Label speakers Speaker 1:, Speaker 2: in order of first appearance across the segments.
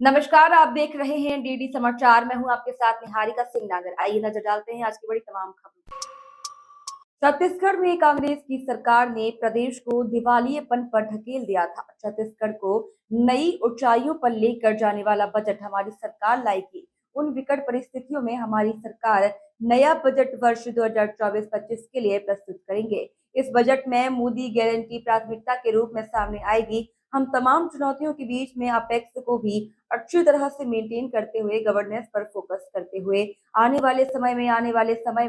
Speaker 1: नमस्कार, आप देख रहे हैं डीडी समाचार। मैं हूं आपके साथ निहारिका सिंह नागर। आइए नजर डालते हैं आज की बड़ी तमाम खबरों। छत्तीसगढ़ में कांग्रेस की सरकार ने प्रदेश को दिवालियेपन पर ढकेल दिया था। छत्तीसगढ़ को नई ऊंचाइयों पर लेकर जाने वाला बजट हमारी सरकार लाएगी। उन विकट परिस्थितियों में हमारी सरकार नया बजट वर्ष 2024-25 के लिए प्रस्तुत करेंगे। इस बजट में मोदी गारंटी प्राथमिकता के रूप में सामने आएगी। हम तमाम चुनौतियों के बीच में अपेक्स को भी अच्छी तरह से मेंटेन करते हुए गवर्नेंस पर फोकस करते हुए आने वाले समय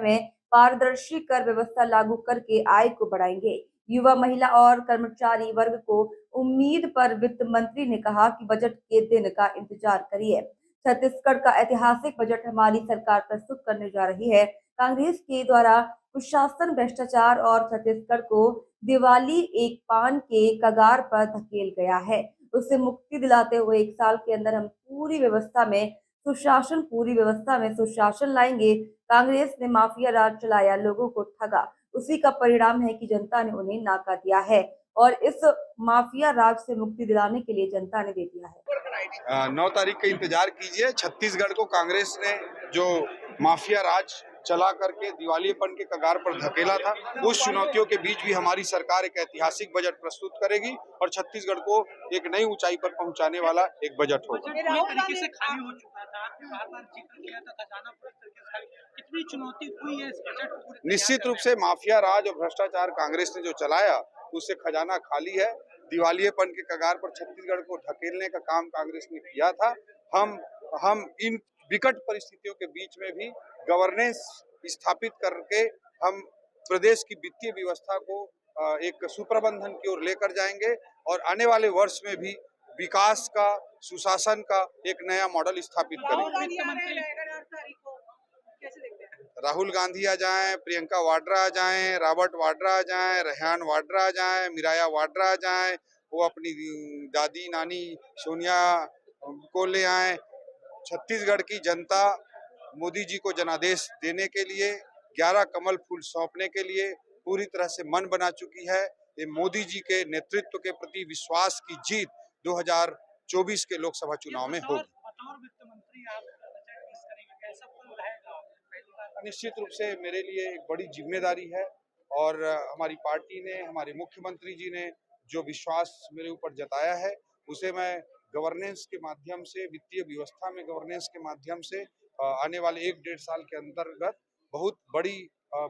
Speaker 1: में पारदर्शी कर व्यवस्था लागू करके आय को बढ़ाएंगे। युवा, महिला और कर्मचारी वर्ग को उम्मीद पर वित्त मंत्री ने कहा कि बजट के दिन का इंतजार करिए। छत्तीसगढ़ का ऐतिहासिक बजट हमारी सरकार प्रस्तुत करने जा रही है। कांग्रेस के द्वारा कुशासन, भ्रष्टाचार और छत्तीसगढ़ को दिवाली एक पान के कगार पर धकेल गया है। उससे मुक्ति दिलाते हुए 1 साल के अंदर हम पूरी व्यवस्था में सुशासन लाएंगे। कांग्रेस ने माफिया राज चलाया, लोगों को ठगा, उसी का परिणाम है कि जनता ने उन्हें नाका दिया है और इस माफिया राज से मुक्ति दिलाने के लिए जनता ने दे दिया है।
Speaker 2: 9 तारीख का इंतजार कीजिए। छत्तीसगढ़ को कांग्रेस ने जो माफिया राज चला करके दिवालियेपन के कगार पर धकेला था, उस चुनौतियों के बीच भी हमारी सरकार एक ऐतिहासिक बजट प्रस्तुत करेगी और छत्तीसगढ़ को एक नई ऊंचाई पर पहुंचाने वाला एक बजट होगा।
Speaker 3: तरीके से खाली हो चुका था, बार-बार जिक्र किया था, खजाना पूरी तरीके से खाली। कितनी चुनौती हुई है इस बजट को?
Speaker 2: निश्चित रूप से माफिया राज और भ्रष्टाचार कांग्रेस ने जो चलाया, उससे खजाना खाली है। दिवालियेपन के कगार पर छत्तीसगढ़ को ढकेलने का काम कांग्रेस ने किया था। हम इन विकट परिस्थितियों के बीच में भी गवर्नेंस स्थापित करके हम प्रदेश की वित्तीय व्यवस्था को एक सुप्रबंधन की ओर लेकर जाएंगे और आने वाले वर्ष में भी विकास का, सुशासन का एक नया मॉडल स्थापित करेंगे। राहुल गांधी आ जाएं, प्रियंका वाड्रा आ जाएं, रॉबर्ट वाड्रा आ जाएं, रेहान वाड्रा आ जाएं, मिराया वाड्रा आ जाएं, वो अपनी दादी नानी सोनिया को ले आएं। छत्तीसगढ़ की जनता मोदी जी को जनादेश देने के लिए, 11 कमल फूल सौंपने के लिए पूरी तरह से मन बना चुकी है। ये मोदी जी के नेतृत्व के प्रति विश्वास की जीत 2024 के लोकसभा चुनाव में होगी। निश्चित रूप से मेरे लिए एक बड़ी जिम्मेदारी है और हमारी पार्टी ने, हमारे मुख्यमंत्री जी ने जो विश्वास मेरे ऊपर जताया है, उसे मैं गवर्नेंस के माध्यम से, वित्तीय व्यवस्था में गवर्नेंस के माध्यम से आने वाले 1-1.5 साल के अंतर्गत बहुत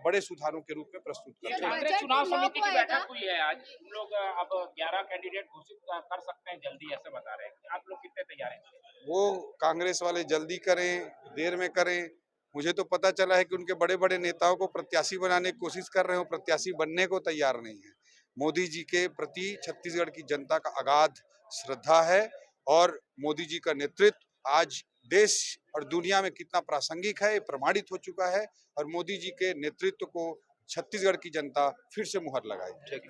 Speaker 2: बड़े सुधारों के रूप में प्रस्तुत करते हैं।
Speaker 3: चुनाव समिति की बैठक हुई है आज, हम लोग अब 11 कैंडिडेट घोषित कर सकते हैं जल्दी, ऐसे बता रहे हैं। आप लोग कितने तैयार हैं?
Speaker 2: वो कांग्रेस वाले जल्दी करें, देर में करें। मुझे तो पता चला है कि उनके बड़े बड़े नेताओं को प्रत्याशी बनाने की कोशिश कर रहे हो, प्रत्याशी बनने को तैयार नहीं है। मोदी जी के प्रति छत्तीसगढ़ की जनता का अगाध श्रद्धा है और मोदी जी का नेतृत्व आज देश और दुनिया में कितना प्रासंगिक है, ये प्रमाणित हो चुका है और मोदी जी के नेतृत्व को छत्तीसगढ़ की जनता फिर से मुहर लगाएगी।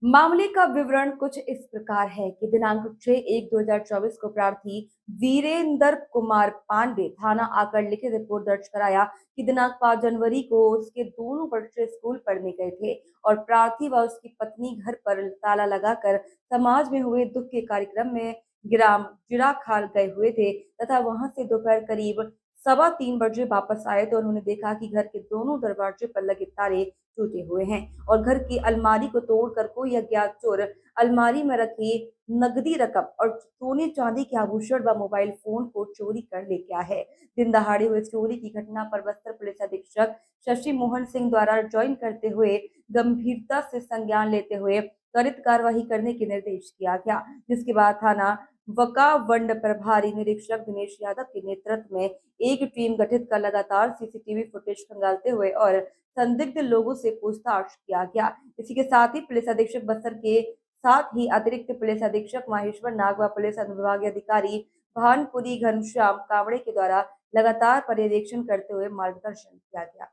Speaker 1: मामले का विवरण कुछ इस प्रकार है कि दिनांक 6/1/2024 को प्रार्थी वीरेंद्र कुमार पांडे थाना आकर लिखित रिपोर्ट दर्ज कराया कि दिनांक 5 जनवरी को उसके दोनों बच्चे स्कूल पढ़ने गए थे और प्रार्थी व उसकी पत्नी घर पर ताला लगाकर समाज में हुए दुख के कार्यक्रम में ग्राम जिराखाल गए हुए थे तथा वहां से दोपहर करीब 3:15 बजे वापस आए तो उन्होंने देखा कि घर के दोनों दरवाजे पर लगे ताले टूटे हुए हैं और घर की अलमारी को तोड़कर कोई अज्ञात चोर अलमारी में रखी नकदी रकम और सोने चांदी के आभूषण व मोबाइल फोन को चोरी कर ले गया है। दिन दहाड़े हुए चोरी की घटना पर बस्तर पुलिस अधीक्षक शशि मोहन सिंह द्वारा ज्वाइन करते हुए गंभीरता से संज्ञान लेते हुए त्वरित कार्रवाई करने के निर्देश दिया गया, जिसके बाद थाना वकावंड प्रभारी निरीक्षक दिनेश यादव के नेतृत्व में एक टीम गठित कर लगातार सीसीटीवी फुटेज खंगालते हुए और संदिग्ध लोगों से पूछताछ किया गया। इसी के साथ ही पुलिस अधीक्षक बस्तर के साथ ही अतिरिक्त पुलिस अधीक्षक माहेश्वर नाग व पुलिस अनुविभागीय अधिकारी भानपुरी घनश्याम कावड़े के द्वारा लगातार पर्यवेक्षण करते हुए मार्गदर्शन किया गया।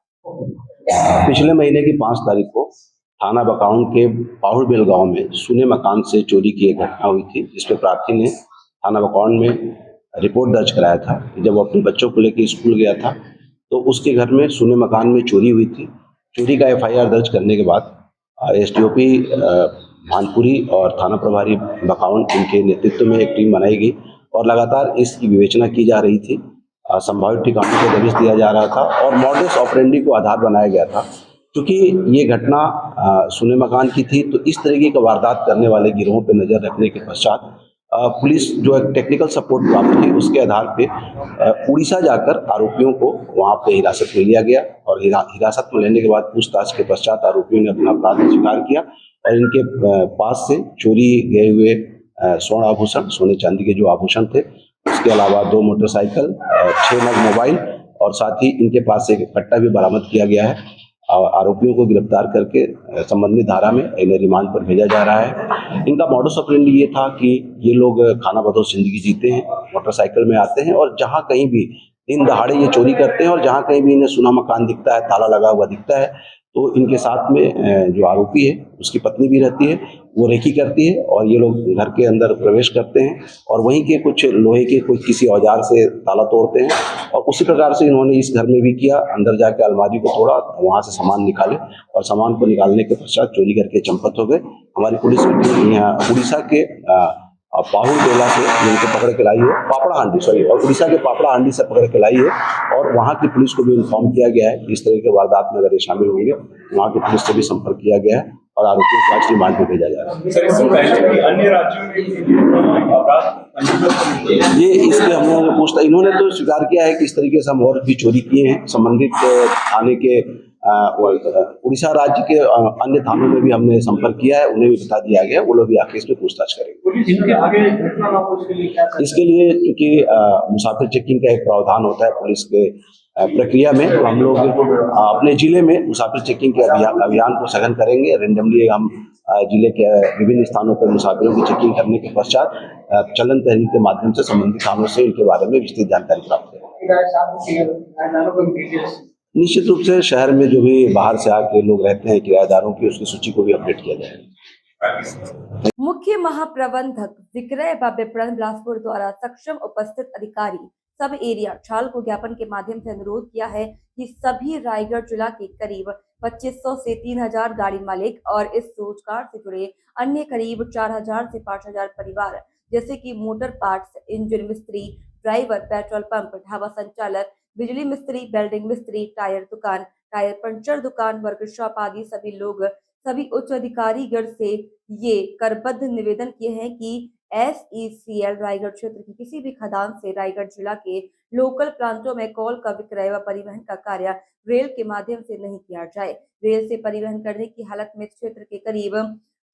Speaker 4: पिछले महीने की 5 तारीख को थाना बकाउंड के पाहुड़बेल गांव में सुने मकान से चोरी की एक घटना हुई थी, जिसपे प्रार्थी ने थाना बकाउंड में रिपोर्ट दर्ज कराया था। जब वो अपने बच्चों को लेकर स्कूल गया था तो उसके घर में सुने मकान में चोरी हुई थी। चोरी का FIR दर्ज करने के बाद SDOP मानपुरी और थाना प्रभारी बकाउंट, इनके नेतृत्व में एक टीम बनाई गई और लगातार इसकी विवेचना की जा रही थी। संभावित ठिकानों को दबिश दिया जा रहा था और मॉडस ऑपरेंडी को आधार बनाया गया था। क्योंकि ये घटना सुने मकान की थी, तो इस तरीके का वारदात करने वाले गिरोहों पर नजर रखने के पश्चात पुलिस जो एक टेक्निकल सपोर्ट प्राप्त की, उसके आधार पे उड़ीसा जाकर आरोपियों को वहां पे हिरासत में लिया गया और हिरासत में लेने के बाद पूछताछ के पश्चात आरोपियों ने अपना अपराध स्वीकार किया और इनके पास से चोरी गए हुए स्वर्ण आभूषण, सोने चांदी के जो आभूषण थे, उसके अलावा 2 मोटरसाइकिल, 6 नग मोबाइल और साथ ही इनके पास से एक कट्टा भी बरामद किया गया है। आरोपियों को गिरफ्तार करके संबंधित धारा में इन्हें रिमांड पर भेजा जा रहा है। इनका मॉडस ऑपरेंडी ये था कि ये लोग खानाबदोश जिंदगी जीते हैं, मोटरसाइकिल में आते हैं और जहां कहीं भी दिन दहाड़े ये चोरी करते हैं और जहां कहीं भी इन्हें सुना मकान दिखता है, ताला लगा हुआ दिखता है, तो इनके साथ में जो आरोपी है उसकी पत्नी भी रहती है, वो रेकी करती है और ये लोग घर के अंदर प्रवेश करते हैं और वहीं के कुछ लोहे के कोई किसी औजार से ताला तोड़ते हैं और उसी प्रकार से इन्होंने इस घर में भी किया। अंदर जाके अलमारी को तोड़ा, वहां से सामान निकाले और सामान को निकालने के पश्चात चोरी करके चंपत हो गए। हमारी पुलिस की टीम यहाँ उड़ीसा के पाहुल बेला से जिनको पकड़ के लाई है, पापड़ा हांडी और उड़ीसा के पापड़ा हांडी से पकड़ के लाई है और वहाँ की पुलिस को भी इन्फॉर्म किया गया है कि इस तरह के वारदात में अगर ये शामिल होंगे, वहाँ की पुलिस से भी संपर्क किया गया है और आरोपियों को आज रिमांड पे भेजा जा रहा है।
Speaker 5: सर, इससे पहले भी अन्य राज्यों में अपराध
Speaker 4: ये इसके हम लोगों को पूछता, इन्होंने तो स्वीकार किया है कि इस तरीके से हम और भी चोरी किए हैं। संबंधित थाने के उड़ीसा राज्य के अन्य थानों में भी हमने संपर्क किया है, उन्हें भी बता दिया गया, वो लोग भी आके इसमें पूछताछ करेंगे।
Speaker 5: इनके आगे घटना ना हो इसके लिए क्या करें?
Speaker 4: इसके लिए क्योंकि मुसाफिर चेकिंग का एक प्रावधान होता है पुलिस के प्रक्रिया में, तो हम लोग अपने जिले में मुसाफिर चेकिंग के अभियान को सघन करेंगे। रेंडमली हम जिले के विभिन्न स्थानों पर मुसाफिरों की चेकिंग करने के पश्चात चलन तहरीर के माध्यम से संबंधित थानों से इनके बारे में विस्तृत जानकारी प्राप्त करेंगे। निश्चित रूप से शहर में जो भी बाहर से आके लोग रहते हैं किराएदारों की, उसकी सूची को भी अपडेट किया जाएगा।
Speaker 1: मुख्य महाप्रबंधक विक्रय व विपणन बिलासपुर द्वारा सक्षम उपस्थित अधिकारी सब एरिया छाल को ज्ञापन के माध्यम से अनुरोध किया है कि सभी रायगढ़ जिला के करीब 2500 से 3000 गाड़ी मालिक और इस रोजगार से जुड़े अन्य करीब 4000 से 5000 परिवार जैसे कि मोटर पार्ट्स, इंजन मिस्त्री, ड्राइवर, पेट्रोल पंप, ढाबा संचालक, बिजली मिस्त्री, वेल्डिंग मिस्त्री, टायर दुकान, टायर पंचर दुकान, वर्कशॉप आदि सभी लोग सभी उच्च अधिकारीगण से ये करबद्ध निवेदन किए हैं कि SECL रायगढ़ क्षेत्र की किसी भी खदान से रायगढ़ जिला के लोकल प्लांटों में कोल का विक्रय व परिवहन का कार्य रेल के माध्यम से नहीं किया जाए। रेल से परिवहन करने की हालत में क्षेत्र के करीब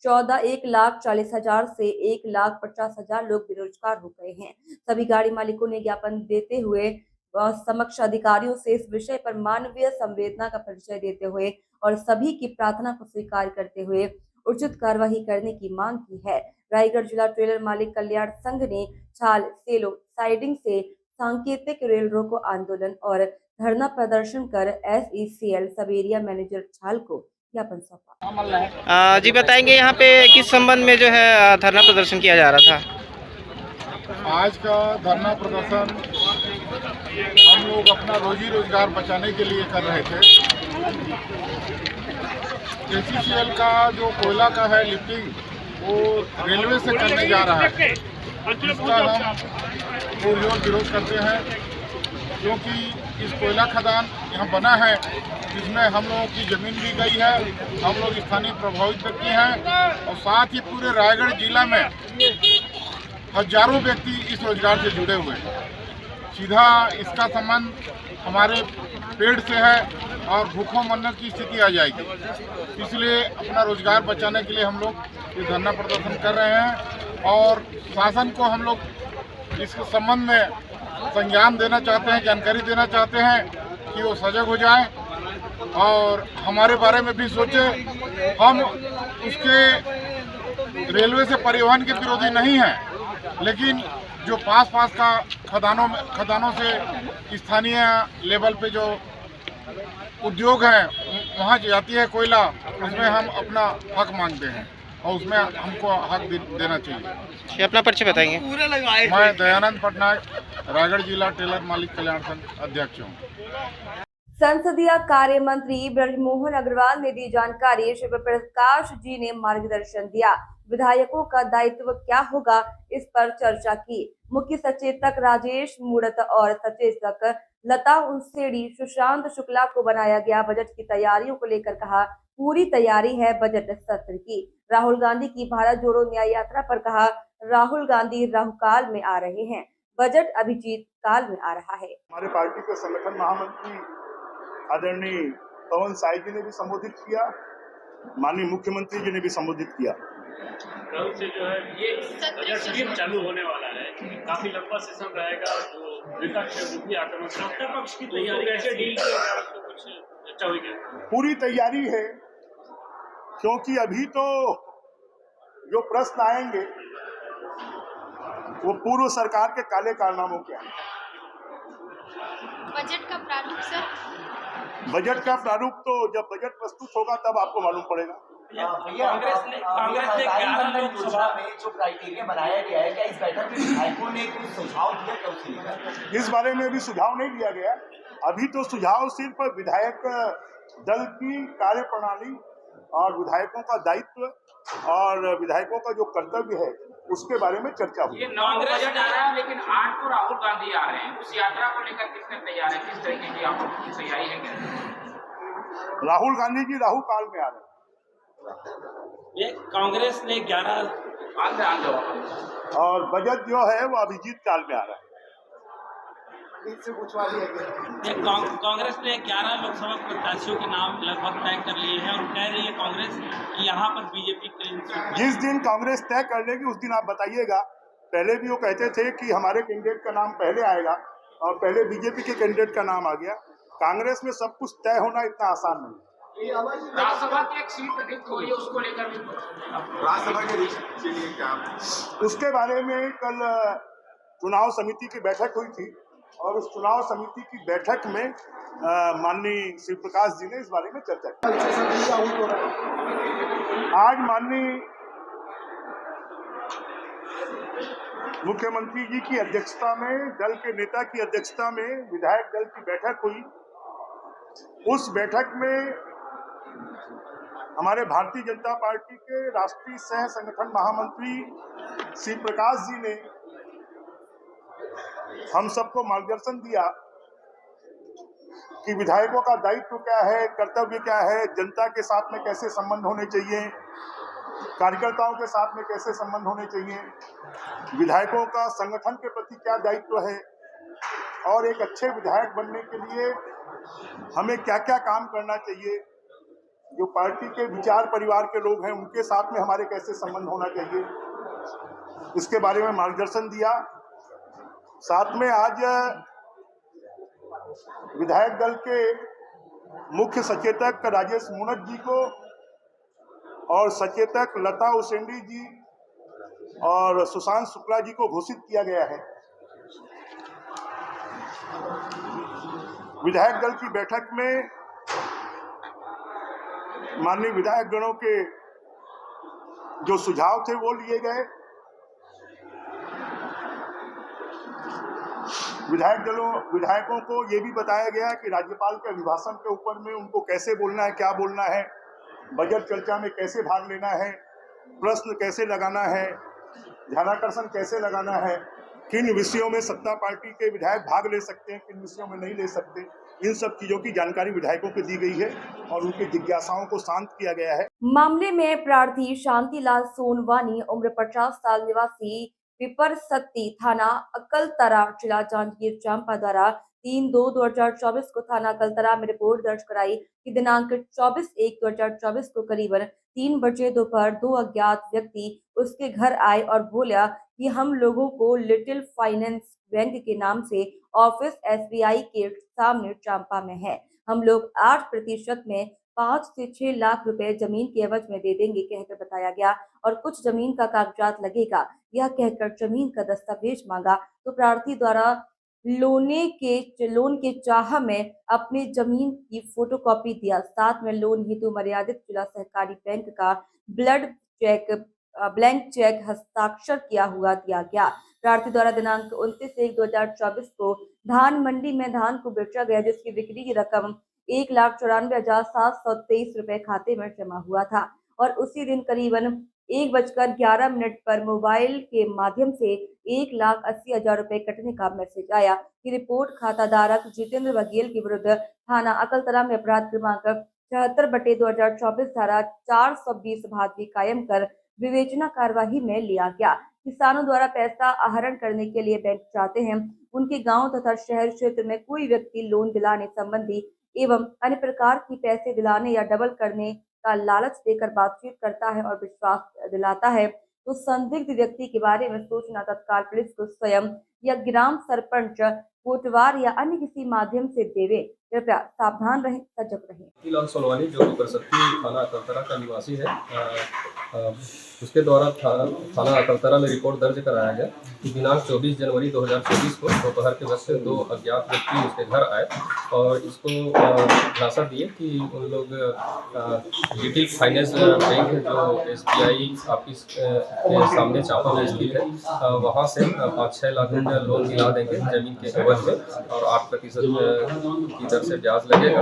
Speaker 1: 1,40,000 से 1,50,000 लोग बेरोजगार हो गए हैं। सभी गाड़ी मालिकों ने ज्ञापन देते हुए समक्ष अधिकारियों से इस विषय पर मानवीय संवेदना का परिचय देते हुए और सभी की प्रार्थना को स्वीकार करते हुए उचित कार्यवाही करने की मांग की है। रायगढ़ जिला ट्रेलर मालिक कल्याण संघ ने छाल, सेलो, साइडिंग से सांकेतिक रेल रोको आंदोलन और धरना प्रदर्शन कर SECL सब एरिया मैनेजर छाल को ज्ञापन सौंपा।
Speaker 6: जी बताएंगे यहाँ पे किस संबंध में जो है धरना प्रदर्शन किया जा रहा था?
Speaker 7: आज का धरना प्रदर्शन हम लोग अपना रोजी रोजगार बचाने के लिए कर रहे थे। SECL का जो कोयला का है लिफ्टिंग, वो रेलवे से करने जा रहा है, जिसका हम पुरजोर विरोध करते हैं, क्योंकि इस कोयला खदान यहाँ बना है जिसमें हम लोगों की ज़मीन भी गई है, हम लोग स्थानीय प्रभावित व्यक्ति हैं और साथ ही पूरे रायगढ़ जिला में हजारों व्यक्ति इस रोजगार से जुड़े हुए हैं। सीधा इसका संबंध हमारे पेड़ से है और भूखों मरने की स्थिति आ जाएगी। इसलिए अपना रोजगार बचाने के लिए हम लोग ये धरना प्रदर्शन कर रहे हैं और शासन को हम लोग इस संबंध में संज्ञान देना चाहते हैं, जानकारी देना चाहते हैं कि वो सजग हो जाए और हमारे बारे में भी सोचे। हम उसके रेलवे से परिवहन के विरोधी नहीं हैं, लेकिन जो पास का खदानों से स्थानीय लेवल पे जो उद्योग हैं वहाँ जाती है कोयला, उसमें हम अपना हक मांगते हैं और उसमें हमको हक देना चाहिए।
Speaker 6: अपना परिचय बताएंगे।
Speaker 7: मैं दयानंद पटनायक, रायगढ़ जिला टेलर मालिक कल्याण संघ अध्यक्ष हूँ।
Speaker 1: संसदीय कार्य मंत्री ब्रजमोहन अग्रवाल ने दी जानकारी। शिव प्रकाश जी ने मार्गदर्शन दिया। विधायकों का दायित्व क्या होगा, इस पर चर्चा की। मुख्य सचेतक राजेश मूड़त और सचेतक लता उसेंडी सुशांत शुक्ला को बनाया गया। बजट की तैयारियों को लेकर कहा, पूरी तैयारी है बजट सत्र की। राहुल गांधी की भारत जोड़ो न्याय यात्रा पर कहा, राहुल गांधी राहुकाल में आ रहे हैं, बजट अभिजीत काल में आ रहा है।
Speaker 7: हमारे पार्टी के संगठन महामंत्री आदरणीय पवन साय जी ने भी संबोधित किया, माननीय मुख्यमंत्री जी ने भी संबोधित किया।
Speaker 5: कल से जो है ये बजट सत्र चालू होने वाला है, काफी लंबा सेशन रहेगा। जो विपक्ष है वो भी आक्रमण, सत्ता पक्ष की तैयारी कैसे डील किया, तो कुछ चर्चा हुई क्या?
Speaker 7: पूरी तैयारी है, क्योंकि अभी तो जो प्रश्न आएंगे वो पूर्व सरकार के काले कारनामों के आएंगे।
Speaker 8: बजट का प्रारूप सर?
Speaker 7: बजट का प्रारूप तो जब बजट प्रस्तुत होगा तब आपको मालूम पड़ेगा।
Speaker 9: कांग्रेस ने 11 लोकसभा में जो क्राइटेरिया बनाया गया है, क्या इस बैठक में विधायकों ने कुछ सुझाव दिया क्या उसके लिए?
Speaker 7: इस बारे में भी सुझाव नहीं दिया गया। अभी तो सुझाव सिर्फ विधायक दल की कार्यप्रणाली और विधायकों का दायित्व और विधायकों का जो कर्तव्य है उसके बारे में चर्चा हुई।
Speaker 3: ये 9 बजट आ रहा है, लेकिन 8 को राहुल गांधी आ रहे हैं। उस यात्रा को लेकर कितने तैयार है, किस तरीके की आपकी तैयारी है क्या?
Speaker 7: राहुल गांधी जी राहु काल में आ रहे हैं।
Speaker 5: ये कांग्रेस ने 11
Speaker 7: और बजट जो है वो अभिजीत काल में आ रहा है।
Speaker 5: कांग्रेस ने 11 लोकसभा प्रत्याशियों के नाम लगभग तय कर लिए हैं और कह रही है कांग्रेस कि यहाँ पर बीजेपी क्लीन स्वीप।
Speaker 7: जिस दिन कांग्रेस तय कर लेगी उस दिन आप बताइएगा। पहले भी वो कहते थे कि हमारे कैंडिडेट का नाम पहले आएगा और पहले बीजेपी के कैंडिडेट का नाम आ गया। कांग्रेस में सब कुछ तय होना इतना आसान नहीं।
Speaker 3: राज्यसभा की एक सीट रिक्त हुई है, उसको लेकर भी
Speaker 2: राज्यसभा के लिए क्या
Speaker 7: उसके बारे में कल चुनाव समिति की बैठक हुई थी और उस चुनाव समिति की बैठक में माननीय शिव प्रकाश जी ने इस बारे में चर्चा की। आज माननीय मुख्यमंत्री जी की अध्यक्षता में, दल के नेता की अध्यक्षता में विधायक दल की बैठक हुई। उस बैठक में हमारे भारतीय जनता पार्टी के राष्ट्रीय सह संगठन महामंत्री श्री प्रकाश जी ने हम सबको मार्गदर्शन दिया कि विधायकों का दायित्व क्या है, कर्तव्य क्या है, जनता के साथ में कैसे संबंध होने चाहिए, कार्यकर्ताओं के साथ में कैसे संबंध होने चाहिए, विधायकों का संगठन के प्रति क्या दायित्व है और एक अच्छे विधायक बनने के लिए हमें क्या क्या काम करना चाहिए, जो पार्टी के विचार परिवार के लोग हैं उनके साथ में हमारे कैसे संबंध होना चाहिए, इसके बारे में मार्गदर्शन दिया। साथ में आज विधायक दल के मुख्य सचेतक राजेश मूड़त जी को और सचेतक लता उसेंडी जी और सुशांत शुक्ला जी को घोषित किया गया है। विधायक दल की बैठक में माननीय विधायक गणों के जो सुझाव थे वो लिए गए। विधायकों को ये भी बताया गया कि राज्यपाल के अभिभाषण के ऊपर में उनको कैसे बोलना है, क्या बोलना है, बजट चर्चा में कैसे भाग लेना है, प्रश्न कैसे लगाना है, ध्यानाकर्षण कैसे लगाना है, किन विषयों में सत्ता पार्टी के विधायक भाग ले सकते हैं, किन विषयों में नहीं ले सकते, इन सब चीजों की जानकारी विधायकों को दी गई है और उनकी जिज्ञासाओं को शांत किया गया है।
Speaker 1: मामले में प्रार्थी शांतिलाल सोनवानी उम्र 50 साल निवासी पिपरसत्ती थाना अकलतरा जिला जांजगीर चांपा द्वारा 3/2/2024 को थाना अकलतरा में रिपोर्ट दर्ज कराई कि दिनांक 24/1/2024 को करीबन 3 बजे दोपहर 2 अज्ञात व्यक्ति उसके घर आए और बोला कि हम लोगों को लिटिल फाइनेंस बैंक के नाम से ऑफिस SBI के सामने चांपा में है, हम लोग 8% में 5 से 6 लाख रुपए जमीन के एवज में दे देंगे कहकर बताया गया और कुछ जमीन का कागजात लगेगा, यह कहकर जमीन का दस्तावेज मांगा तो प्रार्थी द्वारा लोन के चाह में अपनी जमीन की फोटोकॉपी दिया। साथ में लोन हेतु मर्यादित जिला सहकारी बैंक का ब्लैंक चेक हस्ताक्षर किया हुआ दिया गया। प्रार्थी द्वारा दिनांक 29/1/2024 को धान मंडी में धान को बेचा गया, जिसकी बिक्री की रकम 1,94,723 रुपए खाते में जमा हुआ था और उसी दिन करीबन 1:11 पर मोबाइल के माध्यम से 1,80,000 रुपए कटने का मैसेज आया कि रिपोर्ट खाता धारक जितेंद्र बघेल के विरुद्ध थाना अकलतरा में अपराध क्रमांक 76/2024 धारा 420 भादवी कायम कर विवेचना कार्यवाही में लिया गया। किसानों द्वारा पैसा आहरण करने के लिए बैंक जाते हैं, उनके गांव तथा शहर क्षेत्र में कोई व्यक्ति लोन दिलाने संबंधी एवं अन्य प्रकार की पैसे दिलाने या डबल करने का लालच देकर बातचीत करता है और विश्वास दिलाता है, तो संदिग्ध व्यक्ति के बारे में सूचना तत्काल पुलिस को स्वयं या ग्राम सरपंच, कोटवार या अन्य किसी माध्यम से देवे। कृपया सावधान रहें, सजग रहें।
Speaker 8: लाल सोनवानी जो बरसती थाना अकलतरा का निवासी है, उसके द्वारा थाना अकलतरा में रिपोर्ट दर्ज कराया गया कि दिनांक 24 जनवरी 2024 को दोपहर के वक्त 2 अज्ञात व्यक्ति उसके घर आए और इसको झांसा दिए कि उन लोग लिटिल फाइनेंस बैंक जो SBI ऑफिस के सामने चापा में स्थित है, वहाँ से 5-6 लाख रुपया लोन दिला देंगे जमीन के एवज में और 8% की दर से ब्याज लगेगा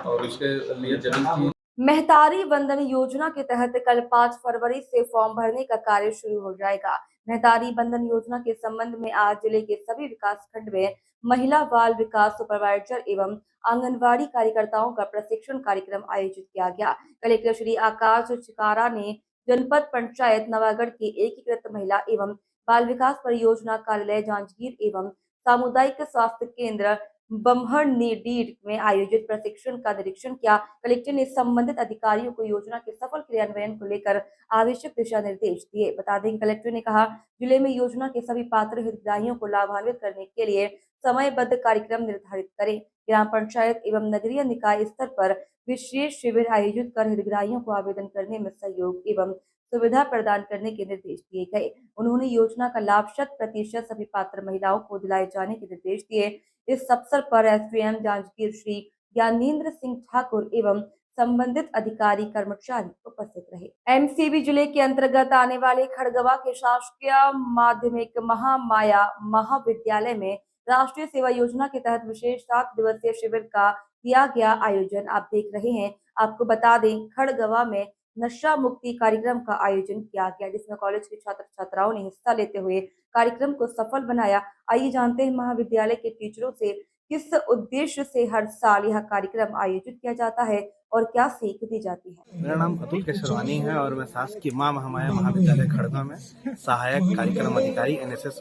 Speaker 8: और उसके लिए जमीन की
Speaker 1: महतारी वंदन योजना के तहत कल 5 फरवरी से फॉर्म भरने का कार्य शुरू हो जाएगा। महतारी वंदन योजना के संबंध में आज जिले के सभी विकास खंड में महिला बाल विकास सुपरवाइजर एवं आंगनवाड़ी कार्यकर्ताओं का प्रशिक्षण कार्यक्रम आयोजित किया गया। कलेक्टर श्री आकाश चिकारा ने जनपद पंचायत नवागढ़ के एकीकृत महिला एवं बाल विकास परियोजना कार्यालय जांजगीर एवं सामुदायिक स्वास्थ्य केंद्र बम्हरनीडीड में आयोजित प्रशिक्षण का निरीक्षण किया। कलेक्टर ने संबंधित अधिकारियों को योजना के सफल क्रियान्वयन को लेकर आवश्यक दिशा निर्देश दिए। बता दें, कलेक्टर ने कहा, जिले में योजना के सभी पात्र हितग्राहियों को लाभान्वित करने के लिए समयबद्ध कार्यक्रम निर्धारित करें। ग्राम पंचायत एवं नगरीय निकाय स्तर पर विशेष शिविर आयोजित कर हितग्राहियों को आवेदन करने में सहयोग एवं सुविधा प्रदान करने के निर्देश दिए गए। उन्होंने योजना का लाभ 100% सभी पात्र महिलाओं को दिलाए जाने के निर्देश दिए। इस अवसर पर SDM जांजगीर श्री ज्ञानेंद्र सिंह ठाकुर एवं संबंधित अधिकारी कर्मचारी उपस्थित रहे। MCB जिले के अंतर्गत आने वाले खड़गवा के शासकीय माध्यमिक महामाया महाविद्यालय में राष्ट्रीय सेवा योजना के तहत विशेष 7 दिवसीय शिविर का किया गया आयोजन आप देख रहे हैं। आपको बता दें, खड़गवा में नशा मुक्ति कार्यक्रम का आयोजन किया गया, जिसमें कॉलेज के छात्र छात्राओं ने हिस्सा लेते हुए कार्यक्रम को सफल बनाया। आइए जानते हैं महाविद्यालय के टीचरों से किस उद्देश्य से हर साल यह कार्यक्रम आयोजित किया जाता है और क्या सीख दी जाती है।
Speaker 10: मेरा नाम अतुल केशरवानी है और मैं शासकीय मां महामाया महाविद्यालय खड़गवा में सहायक कार्यक्रम अधिकारी NSS।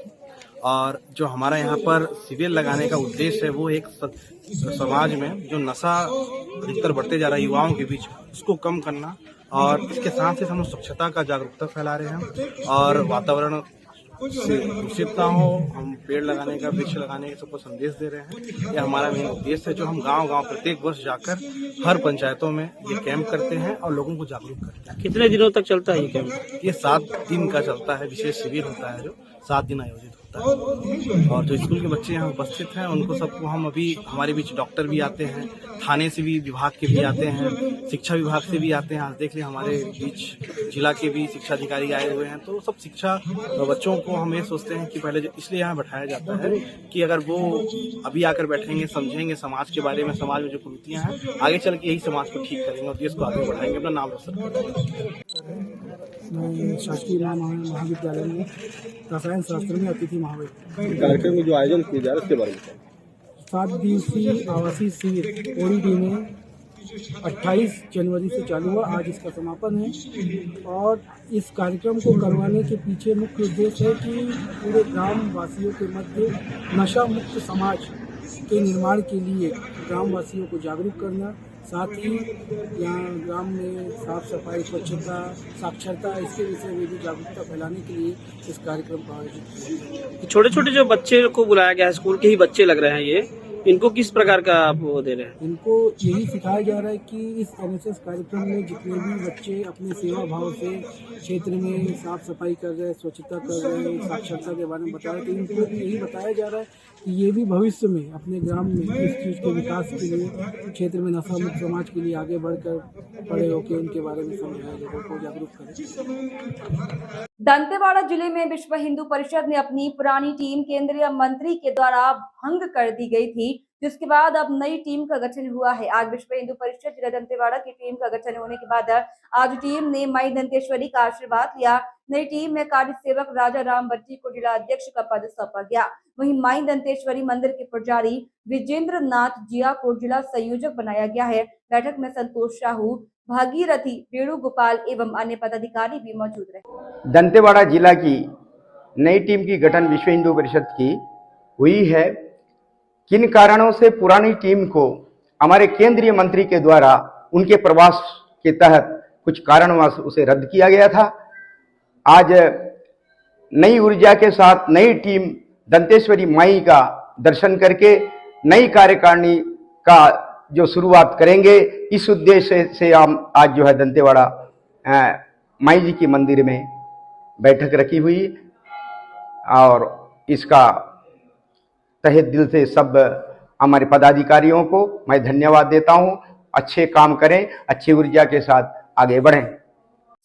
Speaker 10: और जो हमारा यहाँ पर शिविर लगाने का उद्देश्य है वो एक समाज में जो नशा अधिकतर बढ़ते जा रहा है युवाओं के बीच, उसको कम करना और इसके साथ ही हम स्वच्छता का जागरूकता फैला रहे हैं और वातावरण से दूषित ना हो, हम पेड़ लगाने का, वृक्ष लगाने का सबको संदेश दे रहे हैं। यह हमारा मेन उद्देश्य है, जो हम गांव-गांव प्रत्येक वर्ष जाकर हर पंचायतों में ये कैंप करते हैं और लोगों को जागरूक करते हैं।
Speaker 6: कितने दिनों तक चलता है ये कैंप?
Speaker 10: ये 7 दिन का चलता है, विशेष शिविर होता है जो 7 दिन आयोजित होता है। और जो स्कूल के बच्चे यहाँ उपस्थित हैं उनको सबको हम अभी, हमारे बीच डॉक्टर भी आते हैं, थाने से भी, विभाग के भी आते हैं, शिक्षा विभाग से भी आते हैं। आज देख लिया हमारे बीच जिला के भी शिक्षा अधिकारी आए हुए हैं। तो सब शिक्षा बच्चों को हम ये सोचते हैं कि पहले इसलिए यहाँ बैठाया जाता है कि अगर वो अभी आकर बैठेंगे, समझेंगे समाज के बारे में, समाज में जो कुरीतियाँ हैं, आगे चल के यही समाज को ठीक करेंगे और देश को आगे बढ़ाएंगे, अपना नाम रोशन करेंगे।
Speaker 11: मैं शासकीय महाविद्यालय में रसायन शास्त्र में अतिथि महाविद्यालय
Speaker 8: कार्यक्रम में जो आयोजन किया जा रहा है उसके बारे में
Speaker 11: 7 दिवसीय आवासीय शिविर ओडीडी में 28 जनवरी से चालू हुआ। आज इसका समापन है और इस कार्यक्रम को करवाने के पीछे मुख्य उद्देश्य है कि पूरे ग्राम वासियों के मध्य नशा मुक्त समाज के निर्माण के लिए ग्राम वासियों को जागरूक करना, साथ ही यहाँ ग्राम में साफ सफाई, स्वच्छता, साक्षरता, इसके विषय में भी जागरूकता फैलाने के लिए इस कार्यक्रम का आयोजित किया।
Speaker 6: छोटे छोटे जो बच्चे को बुलाया गया है, स्कूल के ही बच्चे लग रहे हैं, ये इनको किस प्रकार का आप वो दे रहे हैं?
Speaker 11: इनको यही सिखाया जा रहा है कि इस NSS कार्यक्रम में जितने भी बच्चे अपने सेवा भाव से क्षेत्र में साफ सफाई कर रहे हैं, स्वच्छता कर रहे हैं, साक्षरता के बारे में बता रहे हैं, तो इनको भी यही बताया जा रहा है कि ये भी भविष्य में अपने ग्राम में इस चीज़ के विकास के लिए, क्षेत्र में नशा मुक्त समाज के लिए आगे बढ़कर पड़े होकर उनके बारे में समझाया, लोगों को जागरूक करें।
Speaker 1: दंतेवाड़ा जिले में विश्व हिंदू परिषद ने अपनी पुरानी टीम केंद्रीय मंत्री के द्वारा भंग कर दी गई थी, जिसके बाद अब नई टीम का गठन हुआ है। आज विश्व हिंदू परिषद जिला दंतेवाड़ा की टीम का गठन होने के बाद आज टीम ने माई दंतेश्वरी का आशीर्वाद लिया। नई टीम में कार्य सेवक राजा राम भट्टी को जिला अध्यक्ष का पद सौंपा गया। वहीं माई दंतेश्वरी मंदिर के पुजारी विजेंद्र नाथ जिया को जिला संयोजक बनाया गया है। बैठक में संतोष साहू, भागीरथी वेणुगोपाल एवं अन्य पदाधिकारी भी मौजूद रहे।
Speaker 12: दंतेवाड़ा जिला की नई टीम की गठन विश्व हिंदू परिषद की हुई है। किन कारणों से पुरानी टीम को हमारे केंद्रीय मंत्री के द्वारा उनके प्रवास के तहत कुछ कारणवश उसे रद्द किया गया था। आज नई ऊर्जा के साथ नई टीम दंतेश्वरी माई का दर्शन करके नई कार्यकारिणी का जो शुरुआत करेंगे, इस उद्देश्य से हम आज जो है दंतेवाड़ा माई जी के मंदिर में बैठक रखी हुई और इसका तहे दिल से सब हमारे पदाधिकारियों को मैं धन्यवाद देता हूं। अच्छे काम करें, अच्छी ऊर्जा के साथ आगे बढ़ें।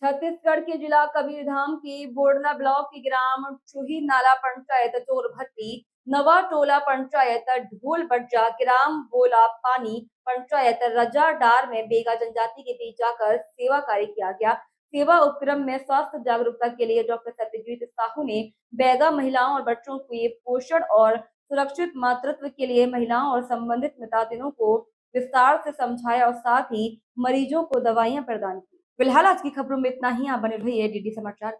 Speaker 1: छत्तीसगढ़ के जिला कबीरधाम के बोडला ब्लॉक के ग्राम चूही नाला पंचायत चोरभट्टी, नवा टोला पंचायत ढोल बज्जा, ग्राम बोला पानी पंचायत रजाडार में बेगा जनजाति के बीच जाकर सेवा कार्य किया गया। सेवा उपक्रम में स्वास्थ्य जागरूकता के लिए डॉक्टर सत्यजीत साहू ने बेगा महिलाओं और बच्चों के पोषण और सुरक्षित मातृत्व के लिए महिलाओं और संबंधित मितादिनों को विस्तार से समझाया और साथ ही मरीजों को दवाइयां प्रदान की। फिलहाल आज की खबरों में इतना ही। आप बने रहिए डीडी समाचार।